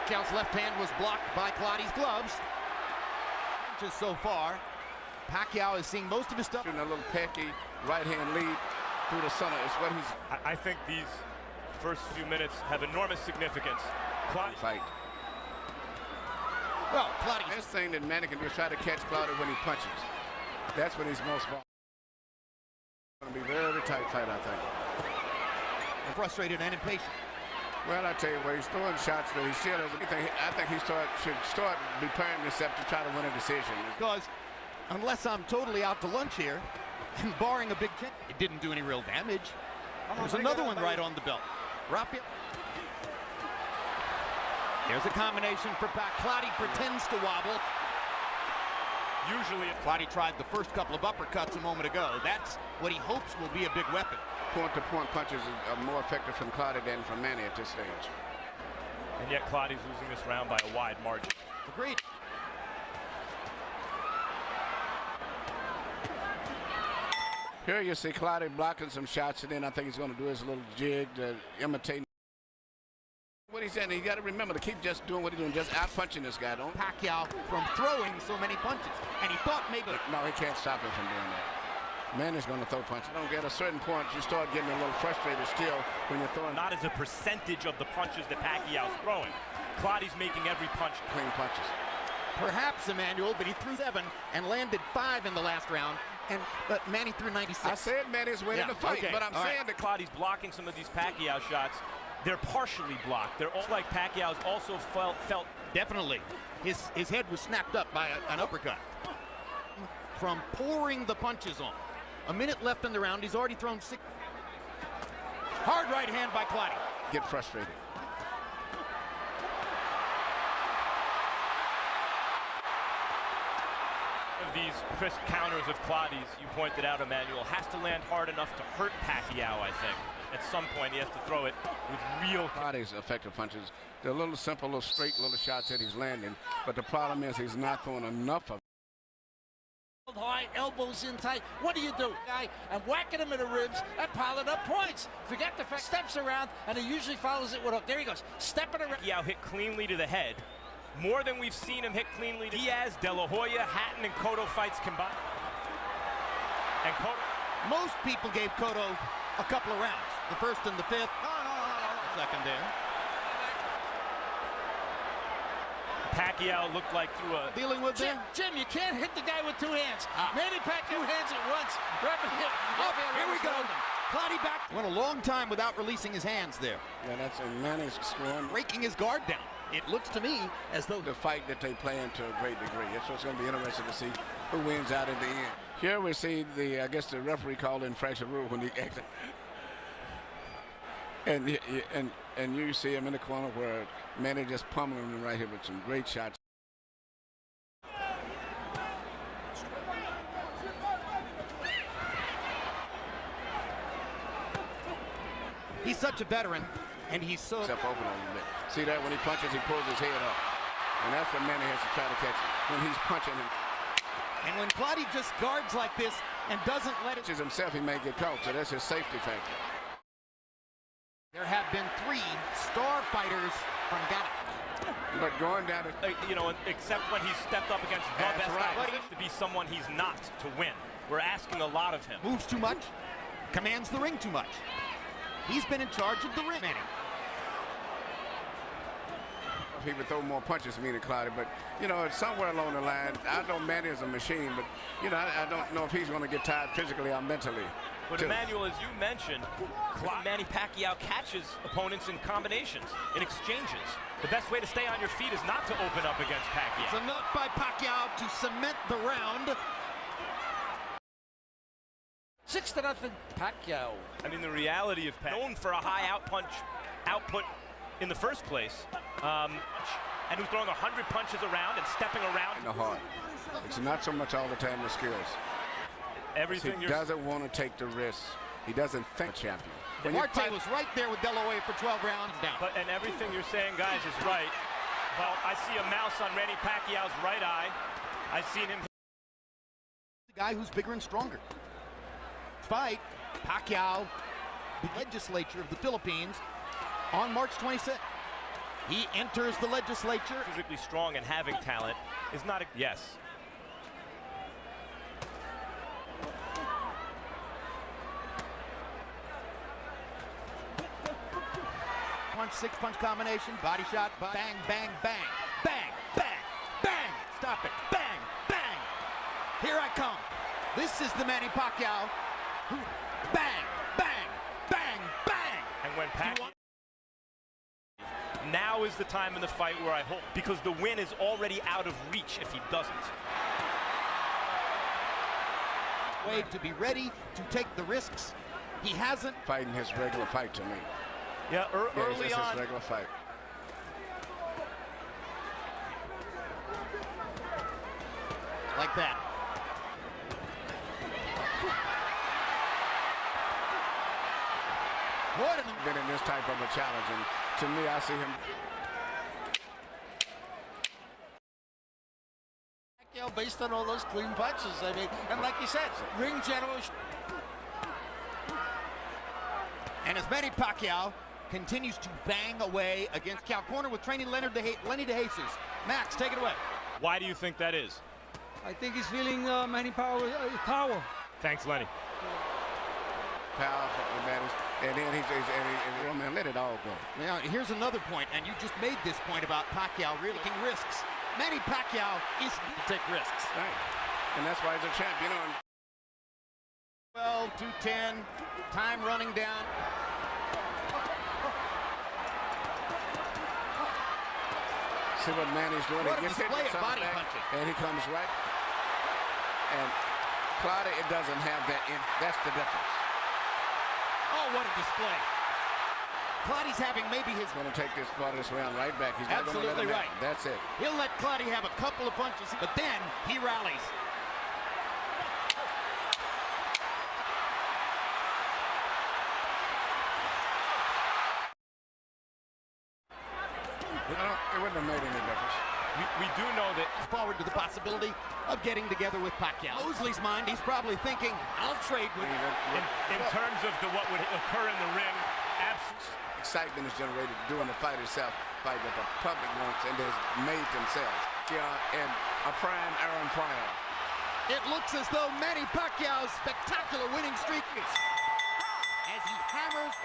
Pacquiao's left hand was blocked by Clottey's gloves. Just so far, Pacquiao is seeing most of his stuff. A little pecky right-hand lead through the center is what he's... I think these first few minutes have enormous significance. Clottey fight. Well, Clottey. Best thing that Manny can do is try to catch Clottey when he punches. That's when he's most vulnerable. It's going to be a very tight fight, I think. Frustrated and impatient. Well, I tell you what, he's throwing shots, but he still doesn't. I think he should start preparing himself to try to win a decision. Because unless I'm totally out to lunch here, and barring a big kick, it didn't do any real damage. There's another one right on the belt. Raphael. There's a combination for Clottey pretends to wobble. usually... Clottey tried the first couple of uppercuts a moment ago. That's what he hopes will be a big weapon. Point-to-point punches are more effective from Clottey than from Manny at this stage. And yet Clottey's losing this round by a wide margin. Agreed. Here you see Clottey blocking some shots, and then I think he's going to do his little jig to imitate what he's saying. You got to remember to keep just doing what he's doing, just out-punching this guy. Don't Pacquiao from throwing so many punches, and he thought maybe... No, he can't stop him from doing that. Manny's going to throw punches. Don't get a certain point, you start getting a little frustrated still when you're throwing. Not as a percentage of the punches that Pacquiao's throwing. Clottey's making every punch clean punches. Perhaps, Emmanuel, but he threw 7 and landed 5 in the last round. But Manny threw 96. I said Manny's winning the fight, okay. But I'm saying that Clottey's blocking some of these Pacquiao shots. They're partially blocked. They're all like Pacquiao's also felt. Definitely. His head was snapped up by an uppercut. From pouring the punches on. A minute left in the round. He's already thrown 6. Hard right hand by Clottey. Get frustrated. These crisp counters of Clottey's, you pointed out, Emmanuel, has to land hard enough to hurt Pacquiao, I think. At some point, he has to throw it with real... Clottey's effective punches, they're little simple, little straight little shots that he's landing, but the problem is he's not throwing enough of it. High, elbows in tight. What do? Guy, and whacking him in the ribs and piling up points. Forget the fact, steps around, and he usually follows it with a... There he goes, stepping around. Pacquiao hit cleanly to the head. More than we've seen him hit cleanly to Diaz, De La Hoya, Hatton, and Cotto fights combined. And Cotto... Most people gave Cotto a couple of rounds. The first and the fifth. Second there. Pacquiao looked like through a... Dealing with Jim, you can't hit the guy with 2 hands. Manny Pacquiao hands at once. Here we go. Clottey back. Went a long time without releasing his hands there. Yeah, that's a Manny's scoring. Breaking his guard down. It looks to me as though the fight that they play in to a great degree. That's what's going to be interesting to see who wins out in the end. Here we see the, I guess the referee called infraction rule when he exit. And you see him in the corner where Manny just pummeling him right here with some great shots. He's such a veteran, and he's so... Open a little bit. See that when he punches, he pulls his head up. And that's what Manny has to try to catch when he's punching him. And when Clottey just guards like this and doesn't let it... himself, he may get caught, so that's his safety factor. There have been 3 star fighters from Ghana. But going down to... you know, except when he's stepped up against the best guy, to be someone he's not to win. We're asking a lot of him. Moves too much, commands the ring too much. He's been in charge of the ring. Manny. He would throw more punches to me than Clottey, but, you know, somewhere along the line, I know Manny is a machine, but, you know, I don't know if he's going to get tired physically or mentally. But Emmanuel, as you mentioned, Manny Pacquiao catches opponents in combinations, in exchanges. The best way to stay on your feet is not to open up against Pacquiao. It's enough by Pacquiao to cement the round. 6-0 Pacquiao. I mean, the reality of Pacquiao, known for a high output in the first place, and who's throwing 100 punches around and stepping around. In the heart. It's not so much all the time the skills. Everything he doesn't want to take the risk. He doesn't think champion. Marte was right there with De La Hoya for 12 rounds down. And everything you're saying, guys, is right. Well, I see a mouse on Manny Pacquiao's right eye. I've seen him. The guy who's bigger and stronger. Fight, Pacquiao, the legislature of the Philippines, on March 26th. He enters the legislature. Physically strong and having talent is not a yes. Punch, six-punch combination, body shot, bang, bang, bang, bang, bang, bang. Stop it, bang, bang. Here I come. This is the Manny Pacquiao who bang, bang, bang, bang. And when Pacquiao, now is the time in the fight where I hope, because the win is already out of reach if he doesn't. Wade to be ready to take the risks. He hasn't. Fighting his regular fight to me. Yeah, early it's on. his regular fight. Like that. What an Been in this type of a challenge, and to me, I see him. Pacquiao, based on all those clean punches, I mean, and like you said, ring general. And as Manny Pacquiao continues to bang away against Pacquiao, corner with training Lenny DeJesus. Max, take it away. Why do you think that is? I think he's feeling Manny power. Thanks, Lenny. Powerful, and then he's man, let it all go. Now, here's another point, and you just made this point about Pacquiao really taking risks. Manny Pacquiao is to take risks. Right. And that's why he's a champ, you know. 12-2-10, time running down. See what Manny's doing. What He a gets hit display with of body something back, punching. and he comes right. And Clottey, it doesn't have that in. That's the difference. Oh, what a display. Clottey's having maybe his... He's going to take this part of this round right back. He's not going to let Absolutely him right. out. That's it. He'll let Clottey have a couple of punches, but then he rallies. It wouldn't have made any difference. We do know that Forward to the possibility of getting together with Pacquiao. Mosley's mind, he's probably thinking, I'll trade with you. in terms of what would occur in the ring, absence. Excitement is generated during the fight itself, fight that the public wants and has made themselves. Yeah, and a prime Aaron Pryor. It looks as though Manny Pacquiao's spectacular winning streak is as he hammers.